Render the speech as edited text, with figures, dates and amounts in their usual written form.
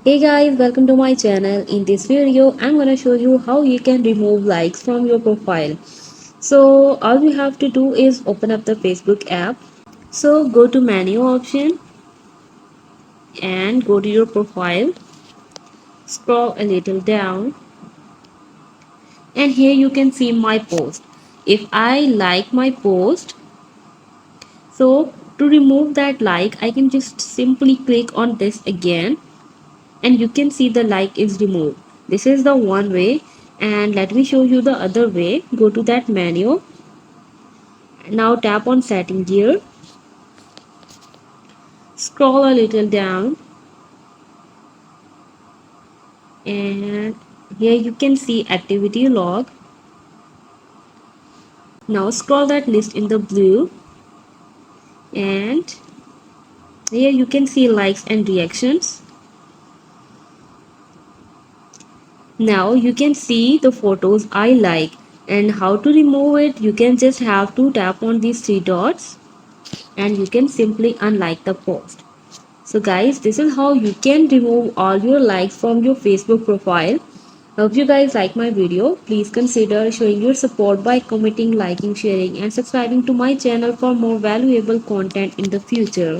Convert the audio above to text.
Hey guys, welcome to my channel. In this video, I'm gonna show you how you can remove likes from your profile. So all you have to do is open up the Facebook app. So go to menu option and go to your profile. Scroll a little down and here you can see my post. If I like my post, so to remove that like, I can just simply click on this again and you can see the like is removed. This is the one way, and let me show you the other way. Go to that menu, now tap on setting gear, scroll a little down, and here you can see activity log. Now scroll that list in the blue, and here you can see likes and reactions. Now you can see the photos I like, and how to remove it, you can just have to tap on these three dots and you can simply unlike the post. So guys, this is how you can remove all your likes from your Facebook profile. Hope you guys like my video. Please consider showing your support by commenting, liking, sharing and subscribing to my channel for more valuable content in the future.